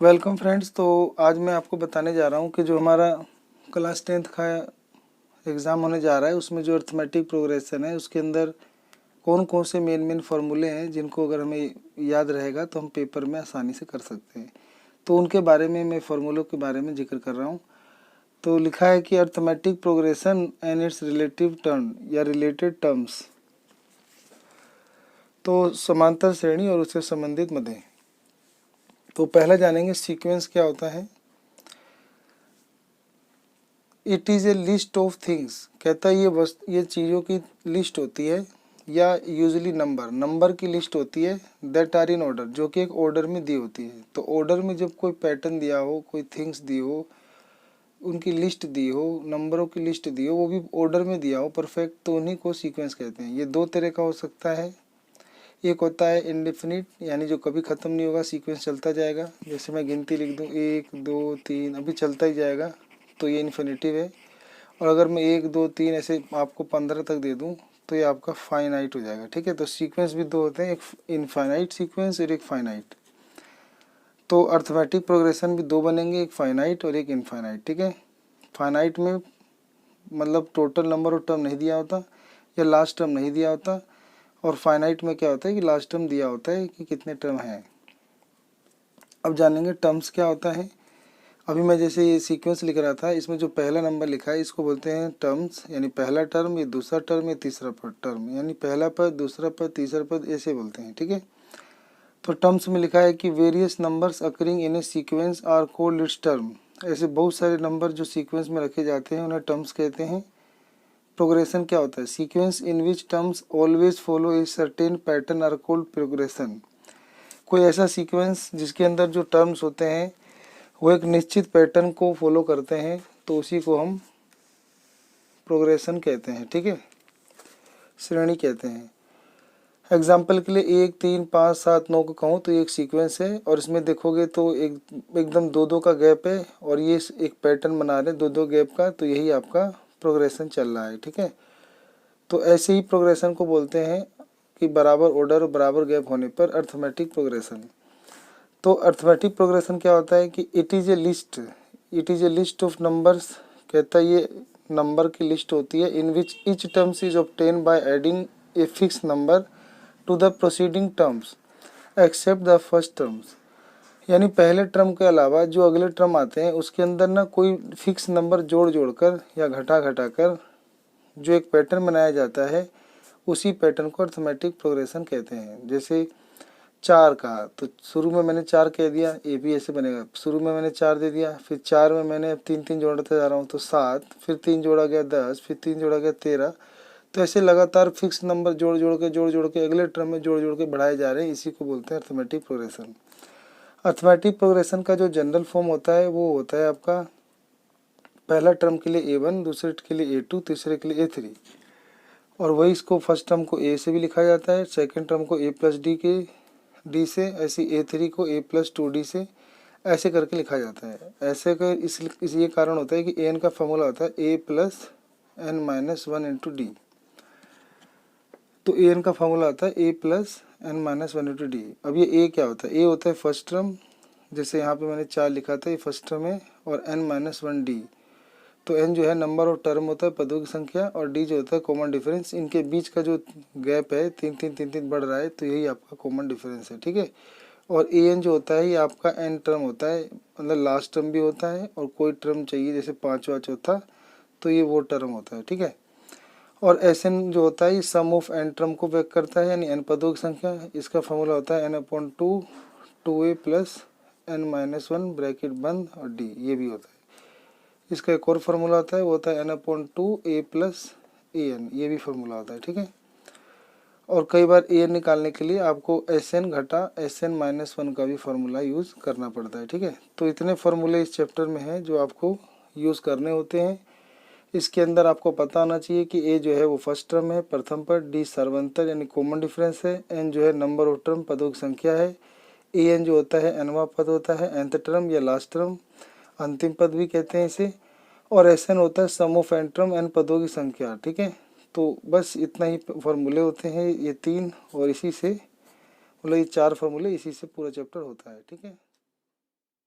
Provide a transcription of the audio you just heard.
Welcome friends. तो आज मैं आपको बताने जा रहा हूँ कि जो हमारा क्लास 10th का एग्ज़ाम होने जा रहा है उसमें जो अर्थमेटिक प्रोग्रेशन है उसके अंदर कौन कौन से मेन फार्मूले हैं जिनको अगर हमें याद रहेगा तो हम पेपर में आसानी से कर सकते हैं। तो उनके बारे में मैं फार्मूलों के बारे में जिक्र कर रहा हूँ। तो लिखा है कि arithmetic progression and it's relative term या रिलेटेड टर्म्स। तो समांतर श्रेणी और उससे संबंधित मदें। तो पहला जानेंगे सीक्वेंस क्या होता है। It is a list of things, कहता है ये चीज़ों की लिस्ट होती है या यूजुअली नंबर की लिस्ट होती है दैट आर इन ऑर्डर, जो कि एक ऑर्डर में दी होती है। तो ऑर्डर में जब कोई पैटर्न दिया हो, कोई थिंग्स दी हो, उनकी लिस्ट दी हो, नंबरों की लिस्ट दी हो, वो भी ऑर्डर में दिया हो परफेक्ट, तो उन्हीं को सीक्वेंस कहते हैं। ये दो तरह का हो सकता है। एक होता है इनडेफिनिट, यानी जो कभी ख़त्म नहीं होगा, सीक्वेंस चलता जाएगा। जैसे मैं गिनती लिख दूँ 1 2 3, अभी चलता ही जाएगा, तो ये इन्फिनिटिव है। और अगर मैं 1 2 3 ऐसे आपको 15 तक दे दूं तो ये आपका फाइनाइट हो जाएगा। ठीक है, तो सीक्वेंस भी दो होते हैं, एक इनफाइनाइट सीक्वेंस और एक फाइनाइट। तो अर्थमेटिक प्रोग्रेशन भी दो बनेंगे, एक फाइनाइट और एक इनफाइनाइट। ठीक है, फाइनाइट में मतलब टोटल नंबर ऑफ टर्म नहीं दिया होता या लास्ट टर्म नहीं दिया होता, और फाइनाइट में क्या होता है कि लास्ट टर्म दिया होता है कि कितने टर्म हैं। अब जानेंगे टर्म्स क्या होता है। अभी मैं जैसे ये सीक्वेंस लिख रहा था, इसमें जो पहला नंबर लिखा है इसको बोलते हैं टर्म्स, यानी पहला टर्म, ये दूसरा टर्म, ये तीसरा टर्म, यानी पहला पद, दूसरा पद, तीसरा पद, ऐसे बोलते हैं। ठीक है, तो टर्म्स में लिखा है कि various numbers occurring in a sequence are called its term. ऐसे बहुत सारे नंबर जो सीक्वेंस में रखे जाते हैं उन्हें टर्म्स कहते हैं। प्रोग्रेशन क्या होता है, sequence in which terms always follow a certain pattern are called progression. कोई ऐसा सीक्वेंस जिसके अंदर जो टर्म्स होते हैं वो एक निश्चित पैटर्न को फॉलो करते हैं, तो उसी को हम प्रोग्रेशन कहते हैं। ठीक है, श्रेणी कहते हैं। एग्जाम्पल के लिए 1 3 5 7 9 को कहूँ तो ये एक सीक्वेंस है, और इसमें देखोगे तो एकदम दो दो का गैप है, और ये एक पैटर्न बना रहे हैं दो दो गैप का, तो यही आपका प्रोग्रेशन चल रहा है। ठीक है, तो ऐसे ही प्रोग्रेशन को बोलते हैं कि बराबर ऑर्डर और बराबर गैप होने पर अर्थमेटिक प्रोग्रेशन। तो अर्थमेटिक प्रोग्रेशन क्या होता है कि it is a list of numbers, कहता है ये नंबर की लिस्ट होती है, in which each terms is obtain by adding a fix number to the proceeding terms except the first terms. यानी पहले टर्म के अलावा जो अगले टर्म आते हैं उसके अंदर ना कोई फिक्स नंबर जोड़ कर या घटा कर जो एक पैटर्न बनाया जाता है, उसी पैटर्न को अर्थमेटिक प्रोग्रेशन कहते हैं। जैसे 4 का, तो शुरू में मैंने 4 कह दिया, ए भी ऐसे बनेगा। शुरू में मैंने 4 दे दिया, फिर 4 में मैंने अब 3 3 जोड़ता जा रहा हूँ तो 7, फिर 3 जोड़ा गया 10, फिर 3 जोड़ा गया 13। तो ऐसे लगातार फिक्स नंबर जोड़ जोड़ के अगले टर्म में जोड़ के बढ़ाए जा रहे हैं, इसी को बोलते हैं अर्थमेटिक प्रोग्रेशन। अर्थमेटिक प्रोग्रेशन का जो जनरल फॉर्म होता है वो होता है आपका पहला टर्म के लिए A1, दूसरे के लिए A2, तीसरे के लिए A3। और वही इसको फर्स्ट टर्म को A से भी लिखा जाता है, सेकेंड टर्म को A+D से, ऐसी A3 को A+2D से, ऐसे करके लिखा जाता है। ऐसे का इस ये कारण होता है कि एन का फॉर्मूला होता है A+n-1 इंटू डी। तो एन का फॉर्मूला होता है A+n-1 इंटू डी। अब ये ए क्या होता है, ए होता है फर्स्ट टर्म, जैसे यहाँ पे मैंने 4 लिखा था, ये फर्स्ट टर्म है, और n-1d। तो n जो है नंबर ऑफ टर्म होता है, पदों की संख्या, और d जो होता है कॉमन डिफरेंस। इनके बीच का जो गैप है 3 बढ़ रहा है, तो यही आपका कॉमन डिफरेंस है। ठीक है, और an जो होता है ये आपका n टर्म होता है, मतलब लास्ट टर्म भी होता है, और कोई टर्म चाहिए जैसे पाँचवा चौथा, तो ये वो टर्म होता है। ठीक है, और Sn जो होता है ये सम ऑफ n टर्म को व्यक्त करता है, यानी n पदों की संख्या। इसका फॉर्मूला होता है n/2 2a + n-1 ब्रैकेट बंद और d, ये भी होता है। इसका एक और फार्मूला होता है, वो होता है n/2 a + an, ये भी फार्मूला होता है। ठीक है, और कई बार an निकालने के लिए आपको Sn घटा Sn-1 का भी फार्मूला यूज़ करना पड़ता है। ठीक है, तो इतने फार्मूले इस चैप्टर में हैं जो आपको यूज़ करने होते हैं। इसके अंदर आपको पता होना चाहिए कि a जो है वो फर्स्ट टर्म है प्रथम पद, d सर्वंतर यानी कॉमन डिफरेंस है, n जो है नंबर ऑफ टर्म पदों की संख्या है, an जो होता है nवां पद होता है, nth टर्म या लास्ट टर्म, अंतिम पद भी कहते हैं इसे, और Sn होता है सम ऑफ n टर्म n पदों की संख्या। ठीक है, तो बस इतना ही फार्मूले होते हैं ये 3, और इसी से मतलब ये 4 फार्मूले, इसी से पूरा चैप्टर होता है। ठीक है।